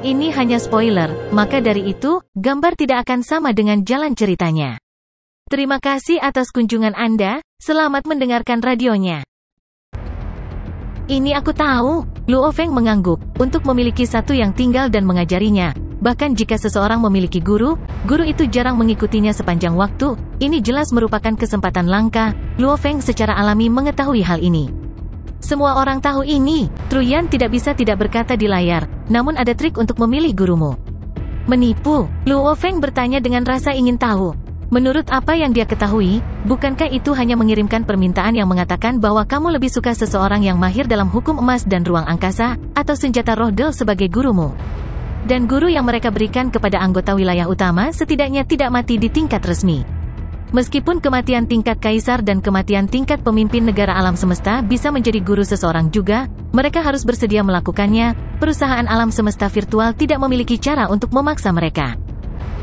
Ini hanya spoiler, maka dari itu, gambar tidak akan sama dengan jalan ceritanya. Terima kasih atas kunjungan Anda, selamat mendengarkan radionya. Ini aku tahu, Luo Feng mengangguk, untuk memiliki satu yang tinggal dan mengajarinya. Bahkan jika seseorang memiliki guru, guru itu jarang mengikutinya sepanjang waktu, ini jelas merupakan kesempatan langka. Luo Feng secara alami mengetahui hal ini. Semua orang tahu ini, Truyan tidak bisa tidak berkata di layar, namun ada trik untuk memilih gurumu. Menipu, Luo Feng bertanya dengan rasa ingin tahu. Menurut apa yang dia ketahui, bukankah itu hanya mengirimkan permintaan yang mengatakan bahwa kamu lebih suka seseorang yang mahir dalam hukum emas dan ruang angkasa, atau senjata roh Del sebagai gurumu? Dan guru yang mereka berikan kepada anggota wilayah utama setidaknya tidak mati di tingkat resmi. Meskipun kematian tingkat kaisar dan kematian tingkat pemimpin negara alam semesta bisa menjadi guru seseorang juga, mereka harus bersedia melakukannya. Perusahaan alam semesta virtual tidak memiliki cara untuk memaksa mereka.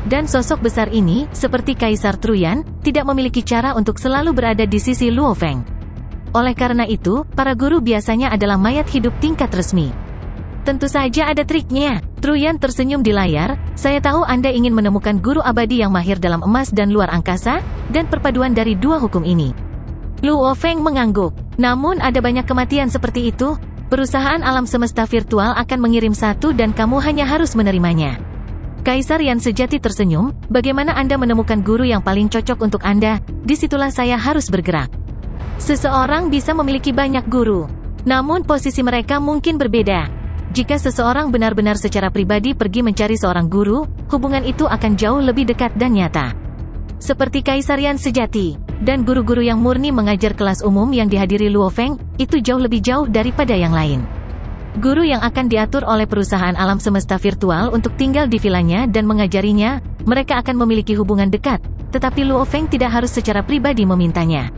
Dan sosok besar ini, seperti Kaisar Truyan, tidak memiliki cara untuk selalu berada di sisi Luo Feng. Oleh karena itu, para guru biasanya adalah mayat hidup tingkat resmi. Tentu saja ada triknya. Truyan tersenyum di layar, saya tahu Anda ingin menemukan guru abadi yang mahir dalam emas dan luar angkasa, dan perpaduan dari dua hukum ini. Luo Feng mengangguk. Namun ada banyak kematian seperti itu, perusahaan alam semesta virtual akan mengirim satu dan kamu hanya harus menerimanya. Kaisar yang sejati tersenyum, bagaimana Anda menemukan guru yang paling cocok untuk Anda, disitulah saya harus bergerak. Seseorang bisa memiliki banyak guru, namun posisi mereka mungkin berbeda. Jika seseorang benar-benar secara pribadi pergi mencari seorang guru, hubungan itu akan jauh lebih dekat dan nyata. Seperti Kaisar yang sejati, dan guru-guru yang murni mengajar kelas umum yang dihadiri Luo Feng, itu jauh lebih jauh daripada yang lain. Guru yang akan diatur oleh perusahaan alam semesta virtual untuk tinggal di vilanya dan mengajarinya, mereka akan memiliki hubungan dekat, tetapi Luo Feng tidak harus secara pribadi memintanya.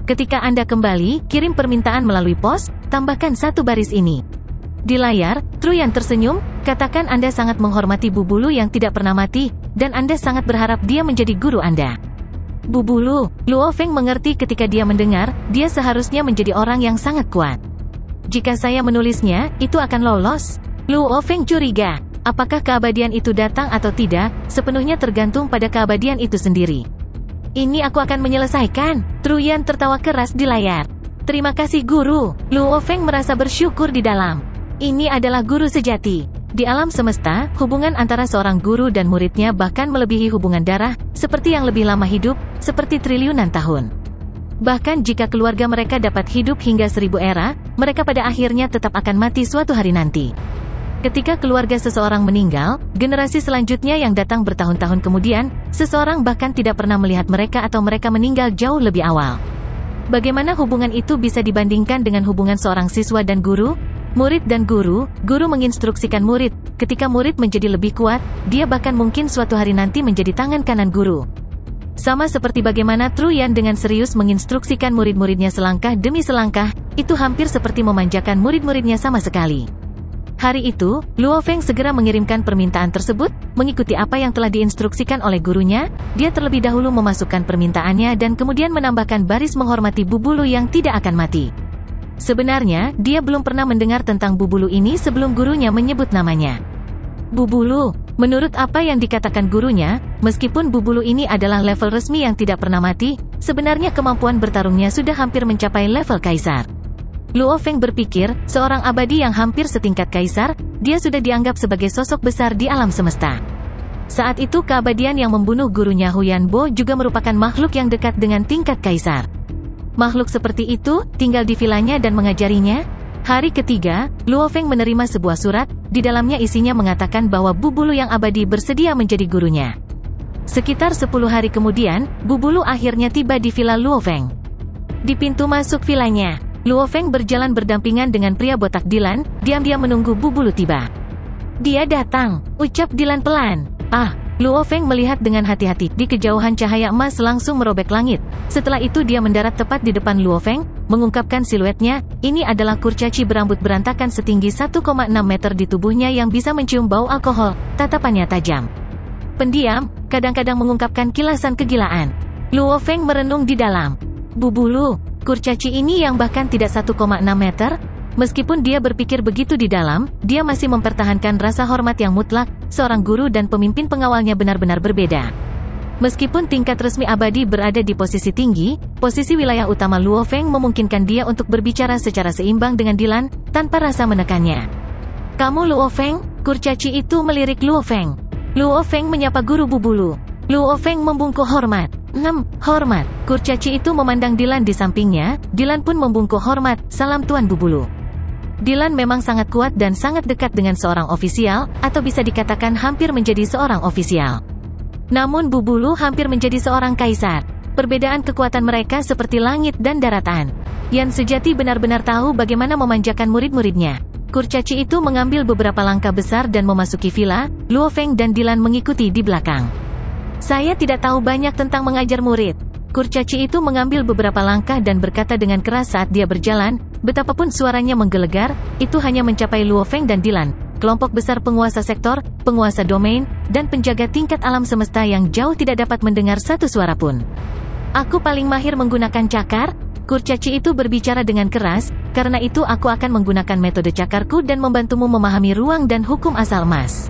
Ketika Anda kembali, kirim permintaan melalui pos, tambahkan satu baris ini. Di layar, Truyan tersenyum, katakan Anda sangat menghormati Bubulu yang tidak pernah mati, dan Anda sangat berharap dia menjadi guru Anda. Bubulu, Luo Feng mengerti ketika dia mendengar, dia seharusnya menjadi orang yang sangat kuat. Jika saya menulisnya, itu akan lolos. Luo Feng curiga, apakah keabadian itu datang atau tidak, sepenuhnya tergantung pada keabadian itu sendiri. Ini aku akan menyelesaikan. Truyan tertawa keras di layar. Terima kasih guru. Luo Feng merasa bersyukur di dalam. Ini adalah guru sejati. Di alam semesta, hubungan antara seorang guru dan muridnya bahkan melebihi hubungan darah, seperti yang lebih lama hidup, seperti triliunan tahun. Bahkan jika keluarga mereka dapat hidup hingga 1000 era, mereka pada akhirnya tetap akan mati suatu hari nanti. Ketika keluarga seseorang meninggal, generasi selanjutnya yang datang bertahun-tahun kemudian, seseorang bahkan tidak pernah melihat mereka atau mereka meninggal jauh lebih awal. Bagaimana hubungan itu bisa dibandingkan dengan hubungan seorang siswa dan guru? Murid dan guru, guru menginstruksikan murid, ketika murid menjadi lebih kuat, dia bahkan mungkin suatu hari nanti menjadi tangan kanan guru. Sama seperti bagaimana Truyan dengan serius menginstruksikan murid-muridnya selangkah demi selangkah, itu hampir seperti memanjakan murid-muridnya sama sekali. Hari itu, Luo Feng segera mengirimkan permintaan tersebut, mengikuti apa yang telah diinstruksikan oleh gurunya, dia terlebih dahulu memasukkan permintaannya dan kemudian menambahkan baris menghormati Bubulu yang tidak akan mati. Sebenarnya, dia belum pernah mendengar tentang Bubulu ini sebelum gurunya menyebut namanya. Bubulu, menurut apa yang dikatakan gurunya, meskipun Bubulu ini adalah level resmi yang tidak pernah mati, sebenarnya kemampuan bertarungnya sudah hampir mencapai level kaisar. Luo Feng berpikir, seorang abadi yang hampir setingkat kaisar, dia sudah dianggap sebagai sosok besar di alam semesta. Saat itu keabadian yang membunuh gurunya Huyan Bo juga merupakan makhluk yang dekat dengan tingkat kaisar. Makhluk seperti itu, tinggal di vilanya dan mengajarinya. Hari ketiga, Luo Feng menerima sebuah surat, di dalamnya isinya mengatakan bahwa Bubulu yang abadi bersedia menjadi gurunya. Sekitar 10 hari kemudian, Bubulu akhirnya tiba di villa Luo Feng. Di pintu masuk vilanya, Luo Feng berjalan berdampingan dengan pria botak Dilan, diam-diam menunggu Bubulu tiba. Dia datang, ucap Dilan pelan. Luo Feng melihat dengan hati-hati, di kejauhan cahaya emas langsung merobek langit. Setelah itu dia mendarat tepat di depan Luo Feng, mengungkapkan siluetnya, ini adalah kurcaci berambut berantakan setinggi 1,6 meter di tubuhnya yang bisa mencium bau alkohol, tatapannya tajam. Pendiam, kadang-kadang mengungkapkan kilasan kegilaan. Luo Feng merenung di dalam. Bubulu, kurcaci ini yang bahkan tidak 1,6 meter? Meskipun dia berpikir begitu di dalam, dia masih mempertahankan rasa hormat yang mutlak. Seorang guru dan pemimpin pengawalnya benar-benar berbeda. Meskipun tingkat resmi abadi berada di posisi tinggi, posisi wilayah utama Luo Feng memungkinkan dia untuk berbicara secara seimbang dengan Dilan, tanpa rasa menekannya. "Kamu Luo Feng?" Kurcaci itu melirik Luo Feng. Luo Feng menyapa guru Bubulu. Luo Feng membungkuk hormat. Hormat." Kurcaci itu memandang Dilan di sampingnya. Dilan pun membungkuk hormat. "Salam Tuan Bubulu." Dilan memang sangat kuat dan sangat dekat dengan seorang ofisial, atau bisa dikatakan hampir menjadi seorang ofisial. Namun Bubulu hampir menjadi seorang kaisar. Perbedaan kekuatan mereka seperti langit dan daratan. Yan sejati benar-benar tahu bagaimana memanjakan murid-muridnya. Kurcaci itu mengambil beberapa langkah besar dan memasuki villa. Luo Feng dan Dilan mengikuti di belakang. "Saya tidak tahu banyak tentang mengajar murid." Kurcaci itu mengambil beberapa langkah dan berkata dengan keras saat dia berjalan. Betapapun suaranya menggelegar, itu hanya mencapai Luo Feng dan Dilan, kelompok besar penguasa sektor, penguasa domain, dan penjaga tingkat alam semesta yang jauh tidak dapat mendengar satu suara pun. "Aku paling mahir menggunakan cakar." Kurcaci itu berbicara dengan keras, "Karena itu aku akan menggunakan metode cakarku dan membantumu memahami ruang dan hukum asal emas.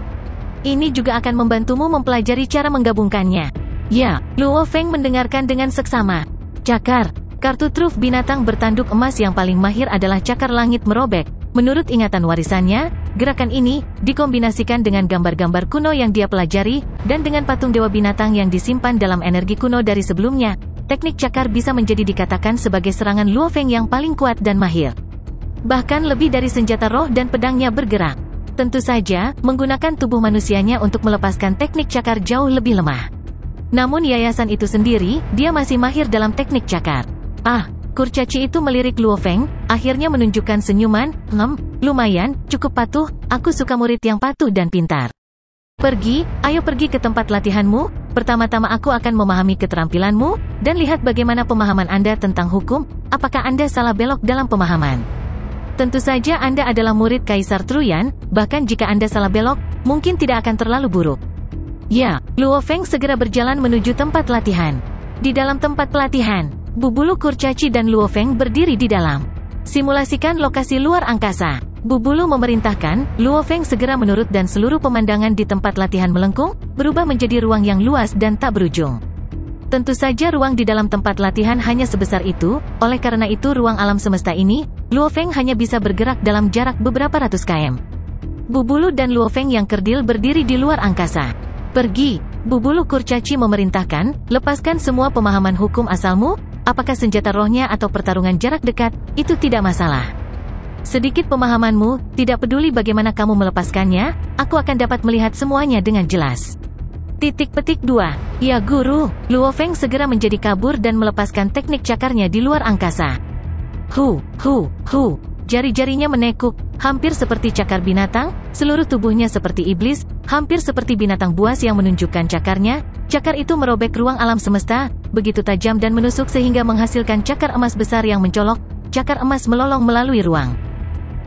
Ini juga akan membantumu mempelajari cara menggabungkannya." "Ya." Luo Feng mendengarkan dengan seksama. Cakar. Kartu truf binatang bertanduk emas yang paling mahir adalah cakar langit merobek. Menurut ingatan warisannya, gerakan ini dikombinasikan dengan gambar-gambar kuno yang dia pelajari, dan dengan patung dewa binatang yang disimpan dalam energi kuno dari sebelumnya. Teknik cakar bisa menjadi dikatakan sebagai serangan Luo Feng yang paling kuat dan mahir. Bahkan lebih dari senjata roh dan pedangnya bergerak. Tentu saja, menggunakan tubuh manusianya untuk melepaskan teknik cakar jauh lebih lemah. Namun yayasan itu sendiri, dia masih mahir dalam teknik cakar. Kurcaci itu melirik Luo Feng, akhirnya menunjukkan senyuman. Lumayan, cukup patuh, aku suka murid yang patuh dan pintar. Ayo pergi ke tempat latihanmu. Pertama-tama aku akan memahami keterampilanmu, dan lihat bagaimana pemahaman Anda tentang hukum. Apakah Anda salah belok dalam pemahaman? Tentu saja Anda adalah murid Kaisar Truyan, bahkan jika Anda salah belok, mungkin tidak akan terlalu buruk. Ya, Luo Feng segera berjalan menuju tempat latihan. Di dalam tempat pelatihan, Bubulu, Kurcaci dan Luo Feng berdiri di dalam. Simulasikan lokasi luar angkasa. Bubulu memerintahkan. Luo Feng segera menurut dan seluruh pemandangan di tempat latihan melengkung, berubah menjadi ruang yang luas dan tak berujung. Tentu saja ruang di dalam tempat latihan hanya sebesar itu, oleh karena itu ruang alam semesta ini, Luo Feng hanya bisa bergerak dalam jarak beberapa ratus km. Bubulu dan Luo Feng yang kerdil berdiri di luar angkasa. Pergi, Bubulu, Kurcaci memerintahkan, lepaskan semua pemahaman hukum asalmu, apakah senjata rohnya atau pertarungan jarak dekat, itu tidak masalah. Sedikit pemahamanmu, tidak peduli bagaimana kamu melepaskannya, aku akan dapat melihat semuanya dengan jelas. Petik 2. Ya guru, Luo Feng segera menjadi kabur dan melepaskan teknik cakarnya di luar angkasa. Jari-jarinya menekuk, hampir seperti cakar binatang, seluruh tubuhnya seperti iblis, hampir seperti binatang buas yang menunjukkan cakarnya. Cakar itu merobek ruang alam semesta, begitu tajam dan menusuk sehingga menghasilkan cakar emas besar yang mencolok. Cakar emas melolong melalui ruang.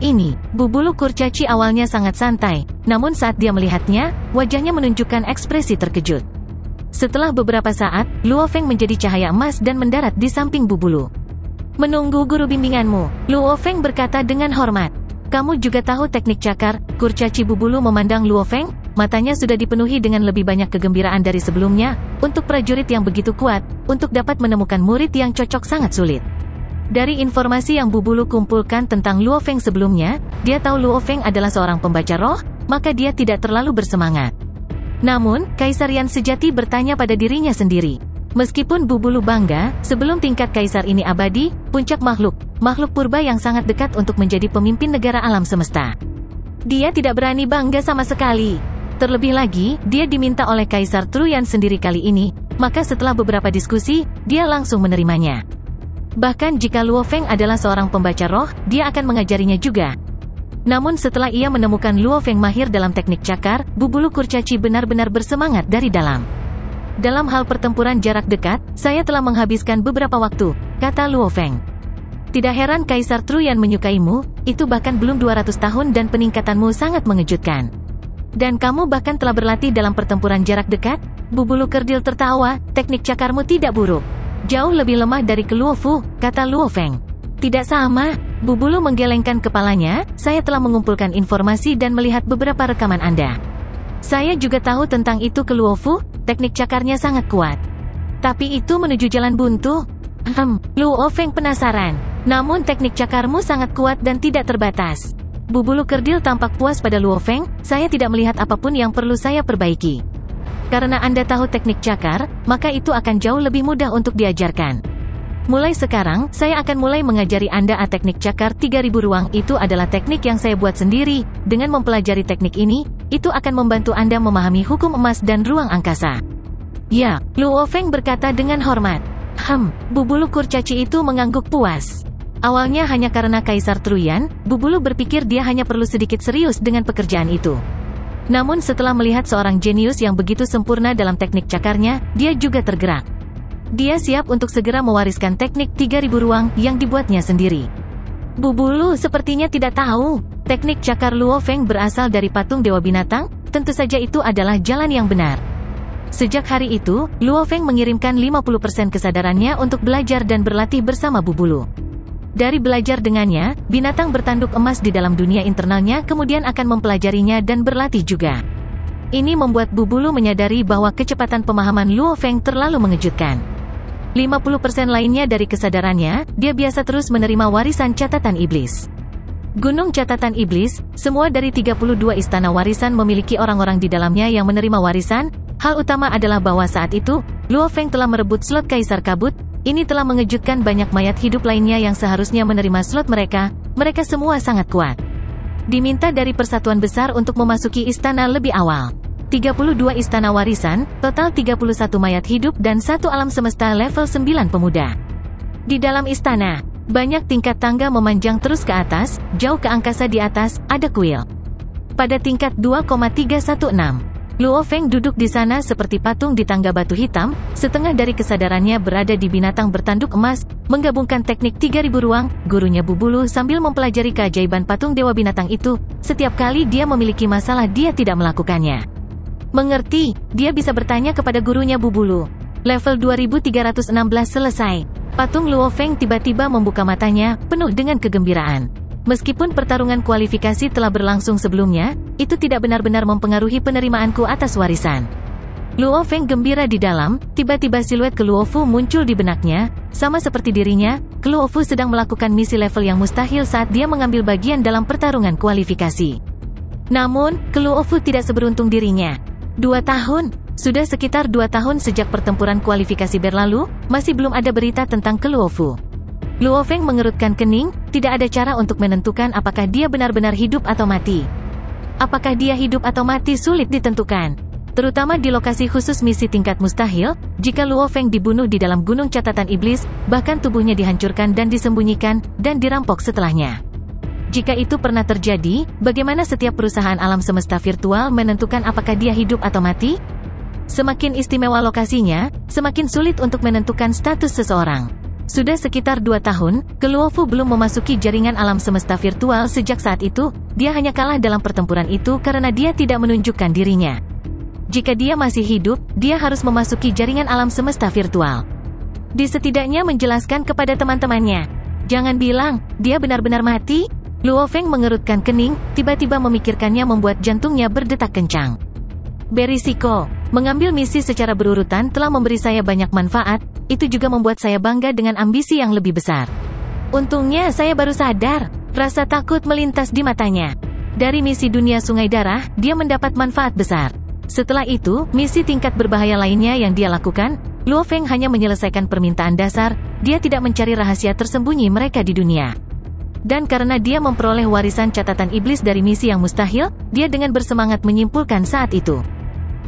Ini, Bubulu, Kurcaci awalnya sangat santai, namun saat dia melihatnya, wajahnya menunjukkan ekspresi terkejut. Setelah beberapa saat, Luo Feng menjadi cahaya emas dan mendarat di samping Bubulu. Menunggu guru bimbinganmu, Luo Feng berkata dengan hormat. Kamu juga tahu teknik cakar? Kurcaci. Bubulu memandang Luo Feng, matanya sudah dipenuhi dengan lebih banyak kegembiraan dari sebelumnya. Untuk prajurit yang begitu kuat, untuk dapat menemukan murid yang cocok sangat sulit. Dari informasi yang Bubulu kumpulkan tentang Luo Feng sebelumnya, dia tahu Luo Feng adalah seorang pembaca roh, maka dia tidak terlalu bersemangat. Namun, Kaisar Yan sejati bertanya pada dirinya sendiri. Meskipun Bubulu bangga, sebelum tingkat kaisar ini abadi, puncak makhluk purba yang sangat dekat untuk menjadi pemimpin negara alam semesta. Dia tidak berani bangga sama sekali. Terlebih lagi, dia diminta oleh Kaisar Truyan sendiri kali ini, maka setelah beberapa diskusi, dia langsung menerimanya. Bahkan jika Luo Feng adalah seorang pembaca roh, dia akan mengajarinya juga. Namun setelah ia menemukan Luo Feng mahir dalam teknik cakar, Bubulu, Kurcaci benar-benar bersemangat dari dalam. Dalam hal pertempuran jarak dekat, saya telah menghabiskan beberapa waktu, kata Luo Feng. Tidak heran Kaisar Truyan menyukaimu, itu bahkan belum 200 tahun dan peningkatanmu sangat mengejutkan. Dan kamu bahkan telah berlatih dalam pertempuran jarak dekat? Bubulu kerdil tertawa, teknik cakarmu tidak buruk. Jauh lebih lemah dari Luo Fu, kata Luo Feng. Tidak sama, Bubulu menggelengkan kepalanya, saya telah mengumpulkan informasi dan melihat beberapa rekaman Anda. Saya juga tahu tentang itu ke Luofu, teknik cakarnya sangat kuat. Tapi itu menuju jalan buntu. Luo Feng penasaran. Namun teknik cakarmu sangat kuat dan tidak terbatas. Bubulu kerdil tampak puas pada Luo Feng, saya tidak melihat apapun yang perlu saya perbaiki. Karena Anda tahu teknik cakar, maka itu akan jauh lebih mudah untuk diajarkan. Mulai sekarang, saya akan mulai mengajari Anda teknik cakar 3000 ruang. Itu adalah teknik yang saya buat sendiri. Dengan mempelajari teknik ini, itu akan membantu Anda memahami hukum emas dan ruang angkasa. Ya, Luo Feng berkata dengan hormat. Bubulu kurcaci itu mengangguk puas. Awalnya hanya karena Kaisar Truyan, Bubulu berpikir dia hanya perlu sedikit serius dengan pekerjaan itu. Namun setelah melihat seorang jenius yang begitu sempurna dalam teknik cakarnya, dia juga tergerak. Dia siap untuk segera mewariskan teknik 3000 ruang yang dibuatnya sendiri. Bubulu sepertinya tidak tahu, teknik cakar Luo Feng berasal dari patung Dewa Binatang, tentu saja itu adalah jalan yang benar. Sejak hari itu, Luo Feng mengirimkan 50% kesadarannya untuk belajar dan berlatih bersama Bubulu. Dari belajar dengannya, binatang bertanduk emas di dalam dunia internalnya kemudian akan mempelajarinya dan berlatih juga. Ini membuat Bubulu menyadari bahwa kecepatan pemahaman Luo Feng terlalu mengejutkan. 50% lainnya dari kesadarannya, dia biasa terus menerima warisan catatan iblis. Gunung catatan iblis, semua dari 32 istana warisan memiliki orang-orang di dalamnya yang menerima warisan. Hal utama adalah bahwa saat itu, Luo Feng telah merebut slot Kaisar Kabut. Ini telah mengejutkan banyak mayat hidup lainnya yang seharusnya menerima slot mereka. Mereka semua sangat kuat. Diminta dari Persatuan Besar untuk memasuki istana lebih awal. 32 istana warisan, total 31 mayat hidup dan 1 alam semesta level 9 pemuda. Di dalam istana, banyak tingkat tangga memanjang terus ke atas, jauh ke angkasa di atas, ada kuil. Pada tingkat 2,316, Luo Feng duduk di sana seperti patung di tangga batu hitam, setengah dari kesadarannya berada di binatang bertanduk emas, menggabungkan teknik 3000 ruang, gurunya Bubulu sambil mempelajari keajaiban patung Dewa Binatang itu. Setiap kali dia memiliki masalah dia tidak melakukannya. Mengerti, dia bisa bertanya kepada gurunya Bubulu. Level 2316 selesai. Patung Luo Feng tiba-tiba membuka matanya, penuh dengan kegembiraan. Meskipun pertarungan kualifikasi telah berlangsung sebelumnya, itu tidak benar-benar mempengaruhi penerimaanku atas warisan. Luo Feng gembira di dalam, tiba-tiba siluet Keluofu muncul di benaknya, sama seperti dirinya, Keluofu sedang melakukan misi level yang mustahil saat dia mengambil bagian dalam pertarungan kualifikasi. Namun, Keluofu tidak seberuntung dirinya. 2 tahun, sudah sekitar 2 tahun sejak pertempuran kualifikasi berlalu, masih belum ada berita tentang Keluofu. Luo Feng mengerutkan kening, tidak ada cara untuk menentukan apakah dia benar-benar hidup atau mati. Apakah dia hidup atau mati sulit ditentukan. Terutama di lokasi khusus misi tingkat mustahil, jika Luo Feng dibunuh di dalam gunung catatan iblis, bahkan tubuhnya dihancurkan dan disembunyikan, dan dirampok setelahnya. Jika itu pernah terjadi, bagaimana setiap perusahaan alam semesta virtual menentukan apakah dia hidup atau mati? Semakin istimewa lokasinya, semakin sulit untuk menentukan status seseorang. Sudah sekitar 2 tahun, Keluofu belum memasuki jaringan alam semesta virtual. Sejak saat itu, dia hanya kalah dalam pertempuran itu karena dia tidak menunjukkan dirinya. Jika dia masih hidup, dia harus memasuki jaringan alam semesta virtual. Dia setidaknya menjelaskan kepada teman-temannya. Jangan bilang, dia benar-benar mati. Luo Feng mengerutkan kening, tiba-tiba memikirkannya membuat jantungnya berdetak kencang. Berisiko, mengambil misi secara berurutan telah memberi saya banyak manfaat, itu juga membuat saya bangga dengan ambisi yang lebih besar. Untungnya saya baru sadar, rasa takut melintas di matanya. Dari misi dunia Sungai Darah, dia mendapat manfaat besar. Setelah itu, misi tingkat berbahaya lainnya yang dia lakukan, Luo Feng hanya menyelesaikan permintaan dasar, dia tidak mencari rahasia tersembunyi mereka di dunia. Dan karena dia memperoleh warisan catatan iblis dari misi yang mustahil, dia dengan bersemangat menyimpulkan saat itu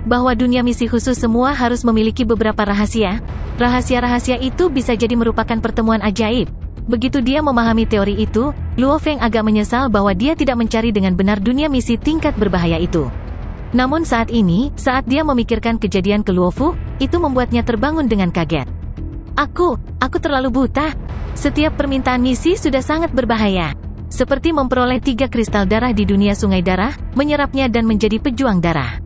bahwa dunia misi khusus semua harus memiliki beberapa rahasia. Rahasia-rahasia itu bisa jadi merupakan pertemuan ajaib. Begitu dia memahami teori itu, Luo Feng agak menyesal bahwa dia tidak mencari dengan benar dunia misi tingkat berbahaya itu. Namun saat ini, saat dia memikirkan kejadian Keluofu, itu membuatnya terbangun dengan kaget. Aku terlalu buta. Setiap permintaan misi sudah sangat berbahaya. Seperti memperoleh 3 kristal darah di dunia Sungai Darah, menyerapnya dan menjadi pejuang darah.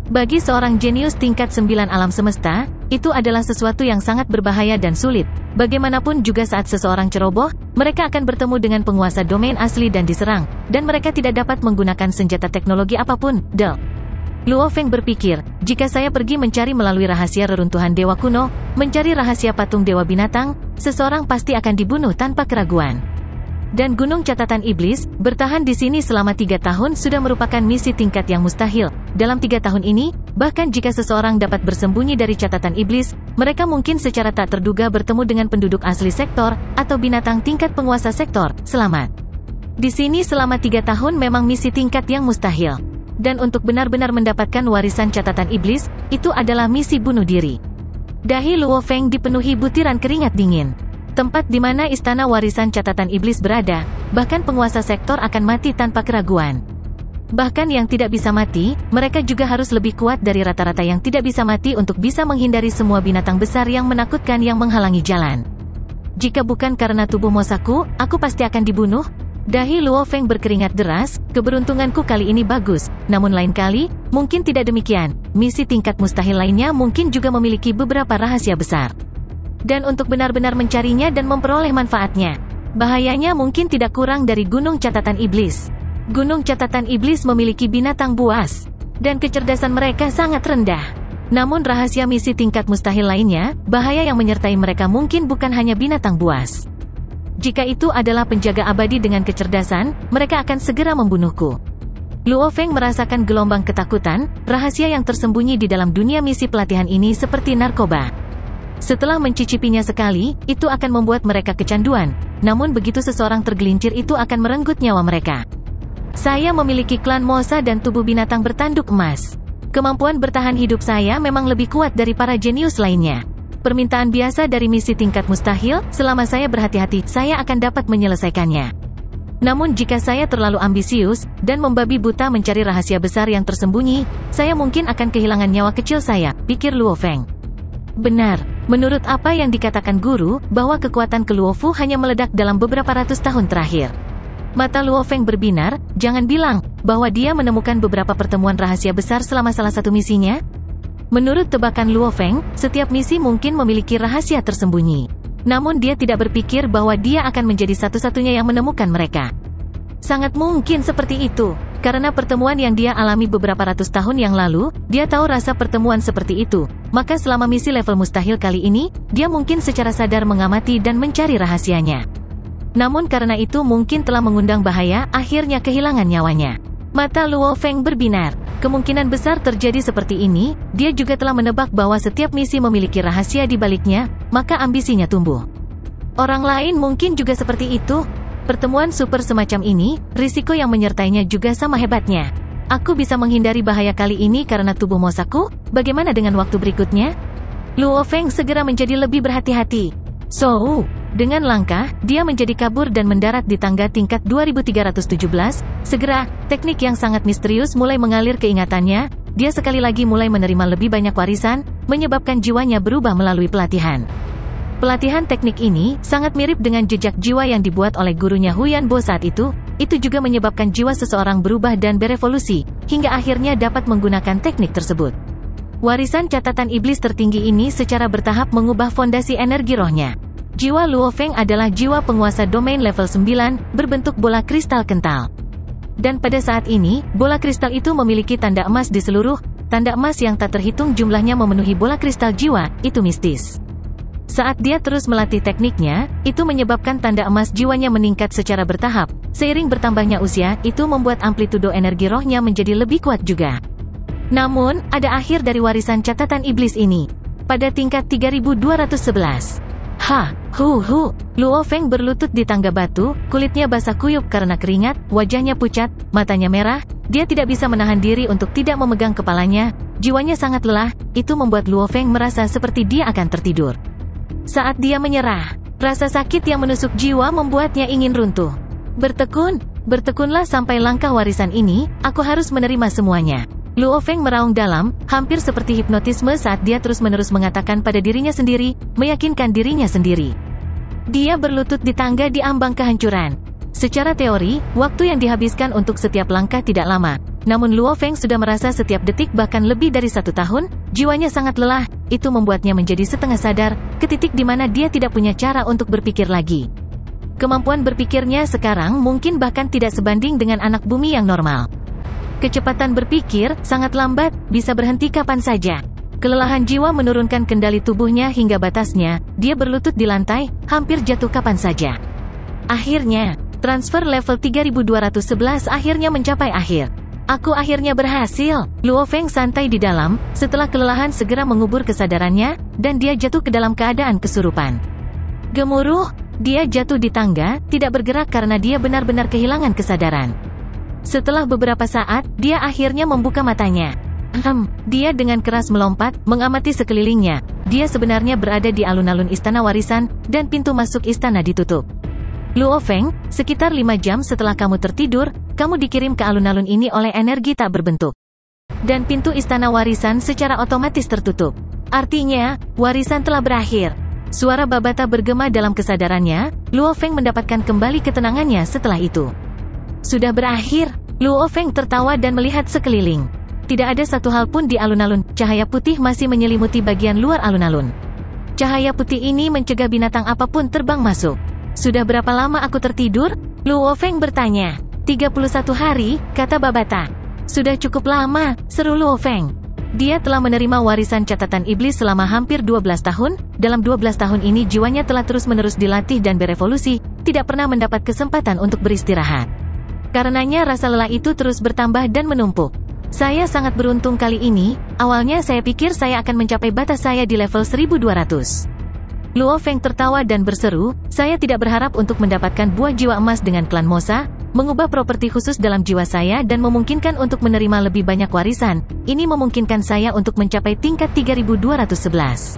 Bagi seorang jenius tingkat 9 alam semesta, itu adalah sesuatu yang sangat berbahaya dan sulit. Bagaimanapun juga saat seseorang ceroboh, mereka akan bertemu dengan penguasa domain asli dan diserang, dan mereka tidak dapat menggunakan senjata teknologi apapun. Luo Feng berpikir, jika saya pergi mencari melalui rahasia reruntuhan dewa kuno, mencari rahasia patung dewa binatang, seseorang pasti akan dibunuh tanpa keraguan. Dan Gunung Catatan Iblis, bertahan di sini selama 3 tahun sudah merupakan misi tingkat yang mustahil. Dalam 3 tahun ini, bahkan jika seseorang dapat bersembunyi dari Catatan Iblis, mereka mungkin secara tak terduga bertemu dengan penduduk asli sektor, atau binatang tingkat penguasa sektor. Selamat. Di sini selama 3 tahun memang misi tingkat yang mustahil. Dan untuk benar-benar mendapatkan warisan Catatan Iblis, itu adalah misi bunuh diri. Dahi Luo Feng dipenuhi butiran keringat dingin. Tempat di mana istana warisan Catatan Iblis berada, bahkan penguasa sektor akan mati tanpa keraguan. Bahkan yang tidak bisa mati, mereka juga harus lebih kuat dari rata-rata yang tidak bisa mati untuk bisa menghindari semua binatang besar yang menakutkan yang menghalangi jalan. Jika bukan karena tubuh Mosaku, aku pasti akan dibunuh. Dahi Luo Feng berkeringat deras, keberuntunganku kali ini bagus, namun lain kali, mungkin tidak demikian. Misi tingkat mustahil lainnya mungkin juga memiliki beberapa rahasia besar. Dan untuk benar-benar mencarinya dan memperoleh manfaatnya, bahayanya mungkin tidak kurang dari Gunung Catatan Iblis. Gunung Catatan Iblis memiliki binatang buas, dan kecerdasan mereka sangat rendah. Namun rahasia misi tingkat mustahil lainnya, bahaya yang menyertai mereka mungkin bukan hanya binatang buas. Jika itu adalah penjaga abadi dengan kecerdasan, mereka akan segera membunuhku. Luo Feng merasakan gelombang ketakutan, rahasia yang tersembunyi di dalam dunia misi pelatihan ini seperti narkoba. Setelah mencicipinya sekali, itu akan membuat mereka kecanduan. Namun begitu seseorang tergelincir itu akan merenggut nyawa mereka. Saya memiliki klan Mosa dan tubuh binatang bertanduk emas. Kemampuan bertahan hidup saya memang lebih kuat dari para jenius lainnya. Permintaan biasa dari misi tingkat mustahil, selama saya berhati-hati, saya akan dapat menyelesaikannya. Namun jika saya terlalu ambisius, dan membabi buta mencari rahasia besar yang tersembunyi, saya mungkin akan kehilangan nyawa kecil saya, pikir Luo Feng. Benar, menurut apa yang dikatakan guru, bahwa kekuatan Luofu hanya meledak dalam beberapa ratus tahun terakhir. Mata Luo Feng berbinar, jangan bilang, bahwa dia menemukan beberapa pertemuan rahasia besar selama salah satu misinya? Menurut tebakan Luo Feng, setiap misi mungkin memiliki rahasia tersembunyi. Namun dia tidak berpikir bahwa dia akan menjadi satu-satunya yang menemukan mereka. Sangat mungkin seperti itu, karena pertemuan yang dia alami beberapa ratus tahun yang lalu, dia tahu rasa pertemuan seperti itu. Maka selama misi level mustahil kali ini, dia mungkin secara sadar mengamati dan mencari rahasianya. Namun karena itu mungkin telah mengundang bahaya, akhirnya kehilangan nyawanya. Mata Luo Feng berbinar. Kemungkinan besar terjadi seperti ini, dia juga telah menebak bahwa setiap misi memiliki rahasia di baliknya, maka ambisinya tumbuh. Orang lain mungkin juga seperti itu. Pertemuan super semacam ini, risiko yang menyertainya juga sama hebatnya. Aku bisa menghindari bahaya kali ini karena tubuh Mosaku, bagaimana dengan waktu berikutnya? Luo Feng segera menjadi lebih berhati-hati. Dengan langkah, dia menjadi kabur dan mendarat di tangga tingkat 2317. Segera, teknik yang sangat misterius mulai mengalir ke ingatannya. Dia sekali lagi mulai menerima lebih banyak warisan, menyebabkan jiwanya berubah melalui pelatihan. Pelatihan teknik ini sangat mirip dengan jejak jiwa yang dibuat oleh gurunya Huyan Bo saat itu juga menyebabkan jiwa seseorang berubah dan berevolusi, hingga akhirnya dapat menggunakan teknik tersebut. Warisan Catatan Iblis tertinggi ini secara bertahap mengubah fondasi energi rohnya. Jiwa Luo Feng adalah jiwa penguasa domain level 9, berbentuk bola kristal kental. Dan pada saat ini, bola kristal itu memiliki tanda emas di seluruh, tanda emas yang tak terhitung jumlahnya memenuhi bola kristal jiwa, itu mistis. Saat dia terus melatih tekniknya, itu menyebabkan tanda emas jiwanya meningkat secara bertahap. Seiring bertambahnya usia, itu membuat amplitudo energi rohnya menjadi lebih kuat juga. Namun, ada akhir dari warisan Catatan Iblis ini. Pada tingkat 3211. Luo Feng berlutut di tangga batu, kulitnya basah kuyup karena keringat, wajahnya pucat, matanya merah, dia tidak bisa menahan diri untuk tidak memegang kepalanya, jiwanya sangat lelah, itu membuat Luo Feng merasa seperti dia akan tertidur. Saat dia menyerah, rasa sakit yang menusuk jiwa membuatnya ingin runtuh. Bertekunlah sampai langkah warisan ini, aku harus menerima semuanya. Luo Feng meraung dalam, hampir seperti hipnotisme saat dia terus-menerus mengatakan pada dirinya sendiri, meyakinkan dirinya sendiri. Dia berlutut di tangga di ambang kehancuran. Secara teori, waktu yang dihabiskan untuk setiap langkah tidak lama. Namun Luo Feng sudah merasa setiap detik bahkan lebih dari 1 tahun, jiwanya sangat lelah, itu membuatnya menjadi setengah sadar, ke titik di mana dia tidak punya cara untuk berpikir lagi. Kemampuan berpikirnya sekarang mungkin bahkan tidak sebanding dengan anak bumi yang normal. Kecepatan berpikir sangat lambat, bisa berhenti kapan saja. Kelelahan jiwa menurunkan kendali tubuhnya hingga batasnya, dia berlutut di lantai, hampir jatuh kapan saja. Akhirnya, transfer level 3211 akhirnya mencapai akhir. Aku akhirnya berhasil. Luo Feng santai di dalam, setelah kelelahan segera mengubur kesadarannya, dan dia jatuh ke dalam keadaan kesurupan. Gemuruh, dia jatuh di tangga, tidak bergerak karena dia benar-benar kehilangan kesadaran. Setelah beberapa saat, dia akhirnya membuka matanya. Dia dengan keras melompat, mengamati sekelilingnya. Dia sebenarnya berada di alun-alun istana warisan, dan pintu masuk istana ditutup. Luo Feng, sekitar 5 jam setelah kamu tertidur, kamu dikirim ke alun-alun ini oleh energi tak berbentuk. Dan pintu istana warisan secara otomatis tertutup. Artinya, warisan telah berakhir. Suara Babata bergema dalam kesadarannya, Luo Feng mendapatkan kembali ketenangannya setelah itu. Sudah berakhir, Luo Feng tertawa dan melihat sekeliling. Tidak ada satu hal pun di alun-alun, cahaya putih masih menyelimuti bagian luar alun-alun. Cahaya putih ini mencegah binatang apapun terbang masuk. Sudah berapa lama aku tertidur? Luo Feng bertanya. 31 hari, kata Babata. Sudah cukup lama, seru Luo Feng. Dia telah menerima warisan catatan iblis selama hampir 12 tahun, dalam 12 tahun ini jiwanya telah terus-menerus dilatih dan berevolusi, tidak pernah mendapat kesempatan untuk beristirahat. Karenanya rasa lelah itu terus bertambah dan menumpuk. Saya sangat beruntung kali ini, awalnya saya pikir saya akan mencapai batas saya di level 1200. Luo Feng tertawa dan berseru, saya tidak berharap untuk mendapatkan buah jiwa emas dengan klan Mosa, mengubah properti khusus dalam jiwa saya dan memungkinkan untuk menerima lebih banyak warisan, ini memungkinkan saya untuk mencapai tingkat 3211.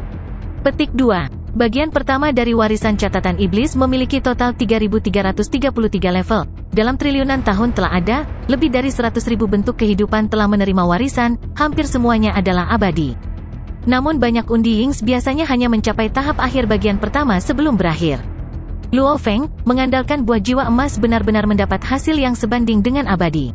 Petik 2. Bagian pertama dari warisan catatan iblis memiliki total 3333 level. Dalam triliunan tahun telah ada, lebih dari 100.000 bentuk kehidupan telah menerima warisan, hampir semuanya adalah abadi. Namun banyak Undiyings biasanya hanya mencapai tahap akhir bagian pertama sebelum berakhir. Luo Feng, mengandalkan buah jiwa emas benar-benar mendapat hasil yang sebanding dengan abadi.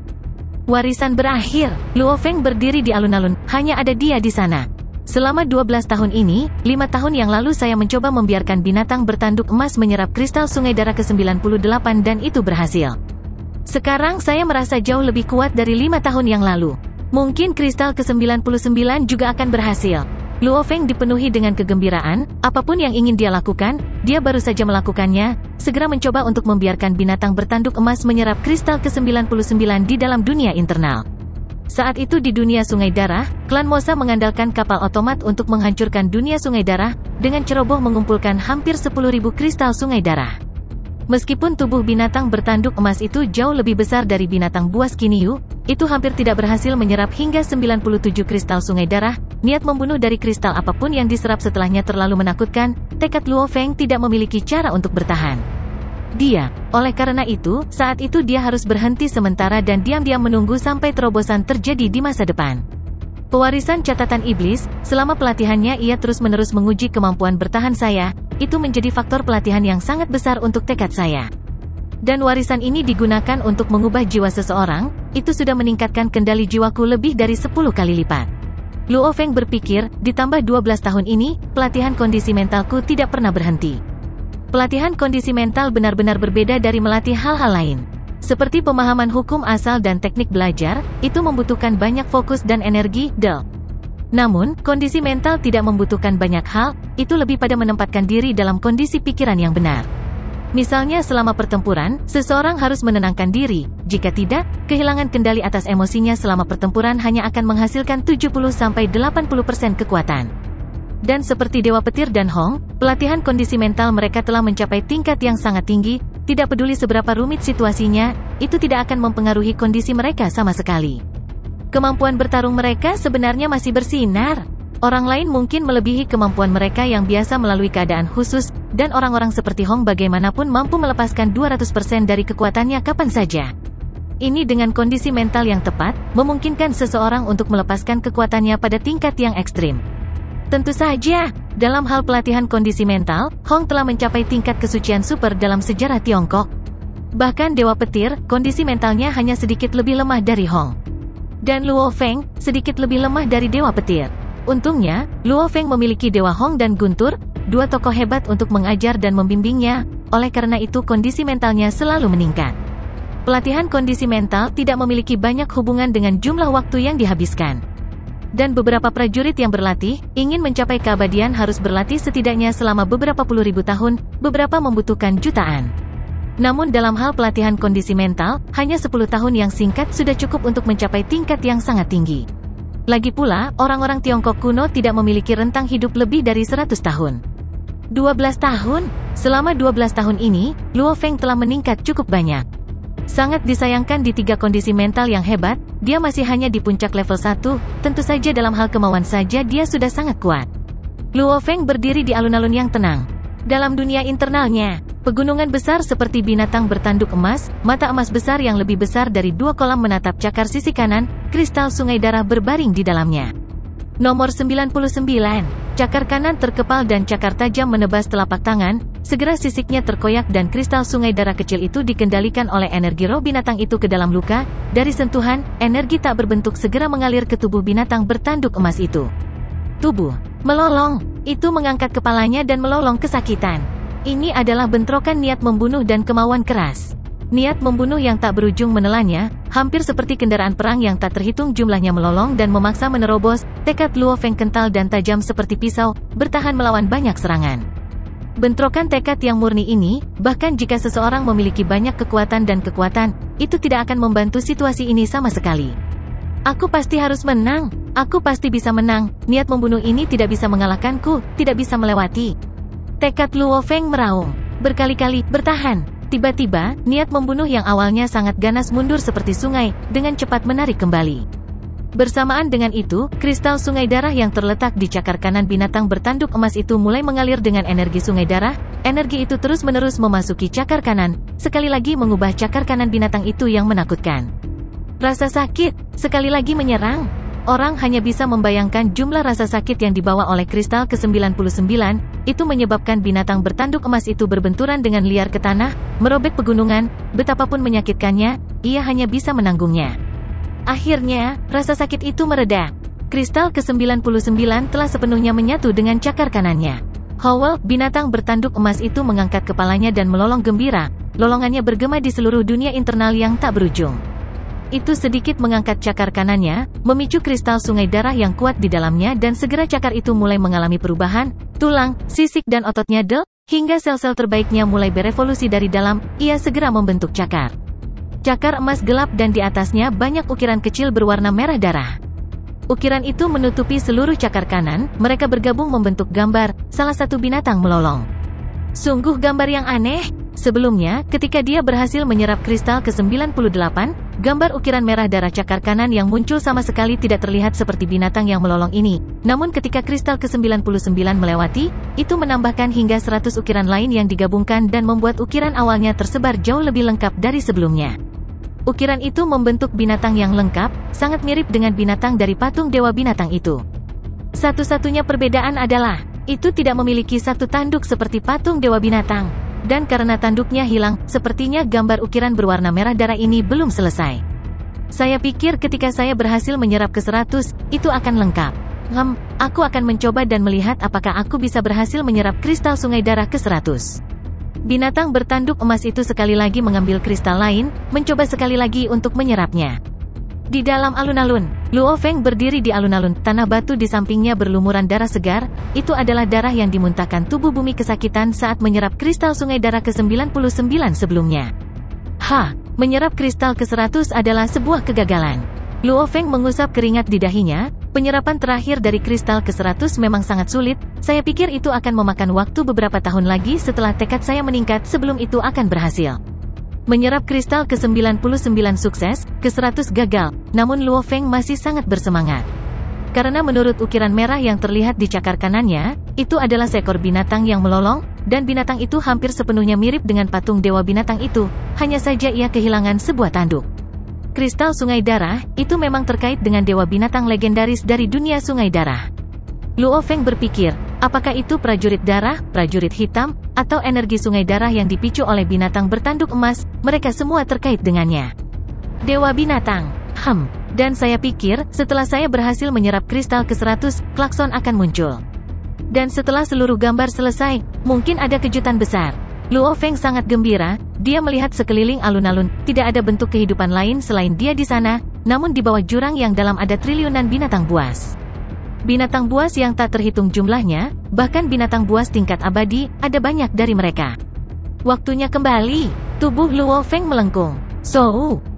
Warisan berakhir, Luo Feng berdiri di alun-alun, hanya ada dia di sana. Selama 12 tahun ini, 5 tahun yang lalu saya mencoba membiarkan binatang bertanduk emas menyerap kristal sungai darah ke-98 dan itu berhasil. Sekarang saya merasa jauh lebih kuat dari 5 tahun yang lalu. Mungkin kristal ke-99 juga akan berhasil. Luo Feng dipenuhi dengan kegembiraan, apapun yang ingin dia lakukan, dia baru saja melakukannya, segera mencoba untuk membiarkan binatang bertanduk emas menyerap kristal ke-99 di dalam dunia internal. Saat itu di dunia Sungai Darah, klan Mosa mengandalkan kapal otomat untuk menghancurkan dunia Sungai Darah, dengan ceroboh mengumpulkan hampir 10.000 kristal Sungai Darah. Meskipun tubuh binatang bertanduk emas itu jauh lebih besar dari binatang buas Kinyu, itu hampir tidak berhasil menyerap hingga 97 kristal Sungai Darah, niat membunuh dari kristal apapun yang diserap setelahnya terlalu menakutkan, tekad Luo Feng tidak memiliki cara untuk bertahan. Oleh karena itu, saat itu dia harus berhenti sementara dan diam-diam menunggu sampai terobosan terjadi di masa depan. Pewarisan catatan iblis, selama pelatihannya ia terus-menerus menguji kemampuan bertahan saya, itu menjadi faktor pelatihan yang sangat besar untuk tekad saya. Dan warisan ini digunakan untuk mengubah jiwa seseorang, itu sudah meningkatkan kendali jiwaku lebih dari 10 kali lipat. Luo Feng berpikir, ditambah 12 tahun ini, pelatihan kondisi mentalku tidak pernah berhenti. Pelatihan kondisi mental benar-benar berbeda dari melatih hal-hal lain. Seperti pemahaman hukum asal dan teknik belajar, itu membutuhkan banyak fokus dan energi, Namun, kondisi mental tidak membutuhkan banyak hal, itu lebih pada menempatkan diri dalam kondisi pikiran yang benar. Misalnya selama pertempuran, seseorang harus menenangkan diri, jika tidak, kehilangan kendali atas emosinya selama pertempuran hanya akan menghasilkan 70-80% kekuatan. Dan seperti Dewa Petir dan Hong, pelatihan kondisi mental mereka telah mencapai tingkat yang sangat tinggi, tidak peduli seberapa rumit situasinya, itu tidak akan mempengaruhi kondisi mereka sama sekali. Kemampuan bertarung mereka sebenarnya masih bersinar. Orang lain mungkin melebihi kemampuan mereka yang biasa melalui keadaan khusus, dan orang-orang seperti Hong bagaimanapun mampu melepaskan 200% dari kekuatannya kapan saja. Ini dengan kondisi mental yang tepat, memungkinkan seseorang untuk melepaskan kekuatannya pada tingkat yang ekstrim. Tentu saja, dalam hal pelatihan kondisi mental, Hong telah mencapai tingkat kesucian super dalam sejarah Tiongkok. Bahkan Dewa Petir, kondisi mentalnya hanya sedikit lebih lemah dari Hong. Dan Luo Feng, sedikit lebih lemah dari Dewa Petir. Untungnya, Luo Feng memiliki Dewa Hong dan Guntur, dua tokoh hebat untuk mengajar dan membimbingnya, oleh karena itu kondisi mentalnya selalu meningkat. Pelatihan kondisi mental tidak memiliki banyak hubungan dengan jumlah waktu yang dihabiskan. Dan beberapa prajurit yang berlatih, ingin mencapai keabadian harus berlatih setidaknya selama beberapa puluh ribu tahun, beberapa membutuhkan jutaan. Namun dalam hal pelatihan kondisi mental, hanya 10 tahun yang singkat sudah cukup untuk mencapai tingkat yang sangat tinggi. Lagi pula, orang-orang Tiongkok kuno tidak memiliki rentang hidup lebih dari 100 tahun. 12 tahun? Selama 12 tahun ini, Luo Feng telah meningkat cukup banyak. Sangat disayangkan di 3 kondisi mental yang hebat, dia masih hanya di puncak level 1, tentu saja dalam hal kemauan saja dia sudah sangat kuat. Luo Feng berdiri di alun-alun yang tenang. Dalam dunia internalnya, pegunungan besar seperti binatang bertanduk emas, mata emas besar yang lebih besar dari 2 kolam menatap cakar sisi kanan, kristal sungai darah berbaring di dalamnya. Nomor 99, cakar kanan terkepal dan cakar tajam menebas telapak tangan, segera sisiknya terkoyak dan kristal sungai darah kecil itu dikendalikan oleh energi roh binatang itu ke dalam luka, dari sentuhan, energi tak berbentuk segera mengalir ke tubuh binatang bertanduk emas itu. Tubuh melolong, itu mengangkat kepalanya dan melolong kesakitan. Ini adalah bentrokan niat membunuh dan kemauan keras. Niat membunuh yang tak berujung menelannya, hampir seperti kendaraan perang yang tak terhitung jumlahnya melolong dan memaksa menerobos, tekad Luo Feng kental dan tajam seperti pisau, bertahan melawan banyak serangan. Bentrokan tekad yang murni ini, bahkan jika seseorang memiliki banyak kekuatan dan kekuatan, itu tidak akan membantu situasi ini sama sekali. Aku pasti harus menang, aku pasti bisa menang, niat membunuh ini tidak bisa mengalahkanku, tidak bisa melewati. Tekad Luo Feng meraung, berkali-kali, bertahan. Tiba-tiba, niat membunuh yang awalnya sangat ganas mundur seperti sungai, dengan cepat menarik kembali. Bersamaan dengan itu, kristal sungai darah yang terletak di cakar kanan binatang bertanduk emas itu mulai mengalir dengan energi sungai darah, energi itu terus-menerus memasuki cakar kanan, sekali lagi mengubah cakar kanan binatang itu yang menakutkan. Rasa sakit, sekali lagi menyerang. Orang hanya bisa membayangkan jumlah rasa sakit yang dibawa oleh kristal ke-99, itu menyebabkan binatang bertanduk emas itu berbenturan dengan liar ke tanah, merobek pegunungan, betapapun menyakitkannya, ia hanya bisa menanggungnya. Akhirnya, rasa sakit itu mereda. Kristal ke-99 telah sepenuhnya menyatu dengan cakar kanannya. Howell, binatang bertanduk emas itu mengangkat kepalanya dan melolong gembira, lolongannya bergema di seluruh dunia internal yang tak berujung. Itu sedikit mengangkat cakar kanannya, memicu kristal sungai darah yang kuat di dalamnya dan segera cakar itu mulai mengalami perubahan, tulang, sisik dan ototnya hingga sel-sel terbaiknya mulai berevolusi dari dalam, ia segera membentuk cakar. Cakar emas gelap dan di atasnya banyak ukiran kecil berwarna merah darah. Ukiran itu menutupi seluruh cakar kanan, mereka bergabung membentuk gambar, salah satu binatang melolong. Sungguh gambar yang aneh. Sebelumnya, ketika dia berhasil menyerap kristal ke-98, gambar ukiran merah darah cakar kanan yang muncul sama sekali tidak terlihat seperti binatang yang melolong ini. Namun ketika kristal ke-99 melewati, itu menambahkan hingga 100 ukiran lain yang digabungkan dan membuat ukiran awalnya tersebar jauh lebih lengkap dari sebelumnya. Ukiran itu membentuk binatang yang lengkap, sangat mirip dengan binatang dari patung dewa binatang itu. Satu-satunya perbedaan adalah, itu tidak memiliki satu tanduk seperti patung dewa binatang. Dan karena tanduknya hilang, sepertinya gambar ukiran berwarna merah darah ini belum selesai. Saya pikir ketika saya berhasil menyerap ke-100, itu akan lengkap. Aku akan mencoba dan melihat apakah aku bisa berhasil menyerap kristal sungai darah ke-100. Binatang bertanduk emas itu sekali lagi mengambil kristal lain, mencoba sekali lagi untuk menyerapnya. Di dalam alun-alun, Luo Feng berdiri di alun-alun, tanah batu di sampingnya berlumuran darah segar, itu adalah darah yang dimuntahkan tubuh bumi kesakitan saat menyerap kristal sungai darah ke-99 sebelumnya. Menyerap kristal ke-100 adalah sebuah kegagalan. Luo Feng mengusap keringat di dahinya, penyerapan terakhir dari kristal ke-100 memang sangat sulit, saya pikir itu akan memakan waktu beberapa tahun lagi setelah tekad saya meningkat sebelum itu akan berhasil. Menyerap kristal ke-99 sukses, ke-100 gagal, namun Luo Feng masih sangat bersemangat. Karena menurut ukiran merah yang terlihat di cakar kanannya, itu adalah seekor binatang yang melolong, dan binatang itu hampir sepenuhnya mirip dengan patung dewa binatang itu, hanya saja ia kehilangan sebuah tanduk. Kristal sungai darah, itu memang terkait dengan dewa binatang legendaris dari dunia sungai darah. Luo Feng berpikir, Apakah itu prajurit darah, prajurit hitam, atau energi sungai darah yang dipicu oleh binatang bertanduk emas, mereka semua terkait dengannya. Dewa binatang. Dan saya pikir, setelah saya berhasil menyerap kristal ke-100, klakson akan muncul. Dan setelah seluruh gambar selesai, mungkin ada kejutan besar. Luo Feng sangat gembira, dia melihat sekeliling alun-alun, tidak ada bentuk kehidupan lain selain dia di sana, namun di bawah jurang yang dalam ada triliunan binatang buas. Binatang buas yang tak terhitung jumlahnya, bahkan binatang buas tingkat abadi, ada banyak dari mereka. Waktunya kembali. Tubuh Luo Feng melengkung.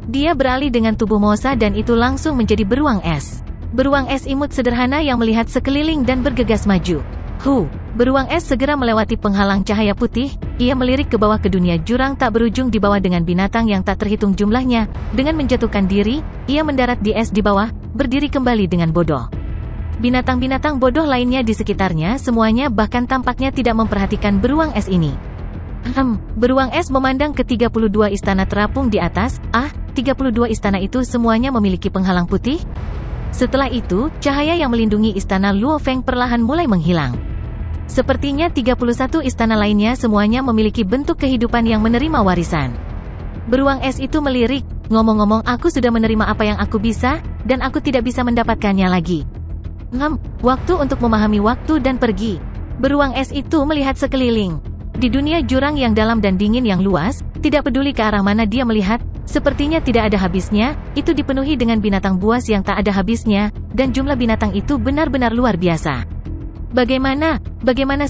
Dia beralih dengan tubuh Mosa dan itu langsung menjadi beruang es. Beruang es imut sederhana yang melihat sekeliling dan bergegas maju. Beruang es segera melewati penghalang cahaya putih, ia melirik ke bawah ke dunia jurang tak berujung di bawah dengan binatang yang tak terhitung jumlahnya. Dengan menjatuhkan diri, ia mendarat di es di bawah, berdiri kembali dengan bodoh. Binatang-binatang bodoh lainnya di sekitarnya semuanya bahkan tampaknya tidak memperhatikan beruang es ini. Beruang es memandang ke 32 istana terapung di atas. 32 istana itu semuanya memiliki penghalang putih? Setelah itu, cahaya yang melindungi istana Luo Feng perlahan mulai menghilang. Sepertinya 31 istana lainnya semuanya memiliki bentuk kehidupan yang menerima warisan. Beruang es itu melirik, ngomong-ngomong aku sudah menerima apa yang aku bisa, dan aku tidak bisa mendapatkannya lagi. Waktu untuk memahami waktu dan pergi. Beruang es itu melihat sekeliling. Di dunia jurang yang dalam dan dingin yang luas, tidak peduli ke arah mana dia melihat, sepertinya tidak ada habisnya, itu dipenuhi dengan binatang buas yang tak ada habisnya, dan jumlah binatang itu benar-benar luar biasa. Bagaimana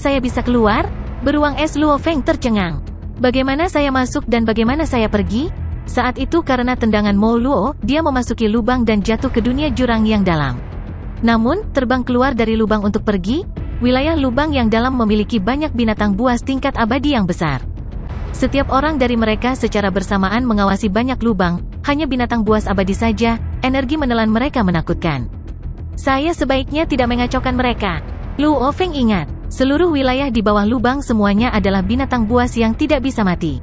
saya bisa keluar? Beruang es Luo Feng tercengang. Bagaimana saya masuk dan bagaimana saya pergi? Saat itu karena tendangan Mo Luo, dia memasuki lubang dan jatuh ke dunia jurang yang dalam. Namun, terbang keluar dari lubang untuk pergi, wilayah lubang yang dalam memiliki banyak binatang buas tingkat abadi yang besar. Setiap orang dari mereka secara bersamaan mengawasi banyak lubang, hanya binatang buas abadi saja, energi menelan mereka menakutkan. Saya sebaiknya tidak mengacaukan mereka. Luo Feng ingat, seluruh wilayah di bawah lubang semuanya adalah binatang buas yang tidak bisa mati.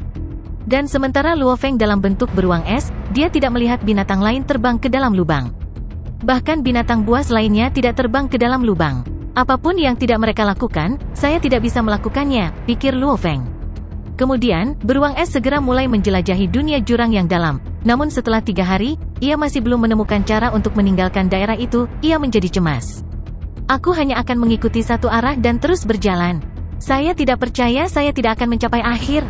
Dan sementara Luo Feng dalam bentuk beruang es, dia tidak melihat binatang lain terbang ke dalam lubang. Bahkan binatang buas lainnya tidak terbang ke dalam lubang. Apapun yang tidak mereka lakukan, saya tidak bisa melakukannya, pikir Luo Feng. Kemudian, beruang es segera mulai menjelajahi dunia jurang yang dalam. Namun setelah 3 hari, ia masih belum menemukan cara untuk meninggalkan daerah itu, ia menjadi cemas. Aku hanya akan mengikuti satu arah dan terus berjalan. Saya tidak percaya saya tidak akan mencapai akhir.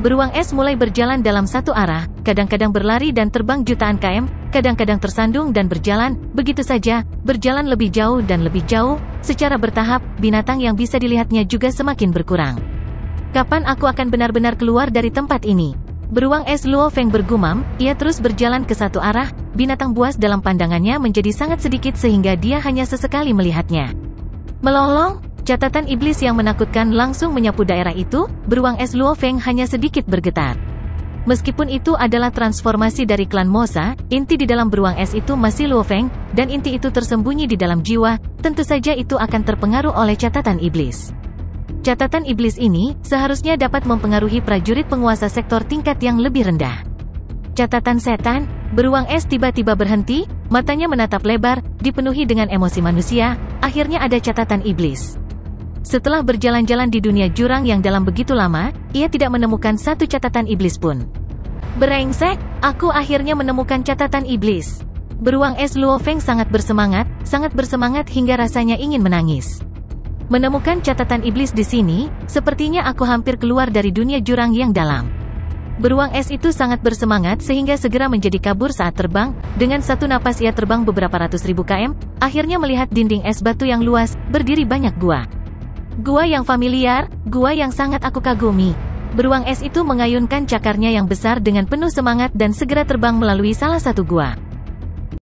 Beruang es mulai berjalan dalam satu arah, kadang-kadang berlari dan terbang jutaan km, kadang-kadang tersandung dan berjalan, begitu saja, berjalan lebih jauh dan lebih jauh, secara bertahap, binatang yang bisa dilihatnya juga semakin berkurang. Kapan aku akan benar-benar keluar dari tempat ini? Beruang es Luo Feng bergumam, ia terus berjalan ke satu arah, binatang buas dalam pandangannya menjadi sangat sedikit sehingga dia hanya sesekali melihatnya. Melolong, catatan iblis yang menakutkan langsung menyapu daerah itu, beruang es Luo Feng hanya sedikit bergetar. Meskipun itu adalah transformasi dari klan Mosa, inti di dalam beruang es itu masih Luo Feng, dan inti itu tersembunyi di dalam jiwa, tentu saja itu akan terpengaruh oleh catatan iblis. Catatan iblis ini, seharusnya dapat mempengaruhi prajurit penguasa sektor tingkat yang lebih rendah. Catatan setan, beruang es tiba-tiba berhenti, matanya menatap lebar, dipenuhi dengan emosi manusia, akhirnya ada catatan iblis. Setelah berjalan-jalan di dunia jurang yang dalam begitu lama, ia tidak menemukan satu catatan iblis pun. Brengsek, aku akhirnya menemukan catatan iblis. Beruang es Luo Feng sangat bersemangat hingga rasanya ingin menangis. Menemukan catatan iblis di sini, sepertinya aku hampir keluar dari dunia jurang yang dalam. Beruang es itu sangat bersemangat sehingga segera menjadi kabur saat terbang, dengan satu napas ia terbang beberapa ratus ribu km, akhirnya melihat dinding es batu yang luas, berdiri banyak gua. Gua yang familiar, gua yang sangat aku kagumi. Beruang es itu mengayunkan cakarnya yang besar dengan penuh semangat dan segera terbang melalui salah satu gua.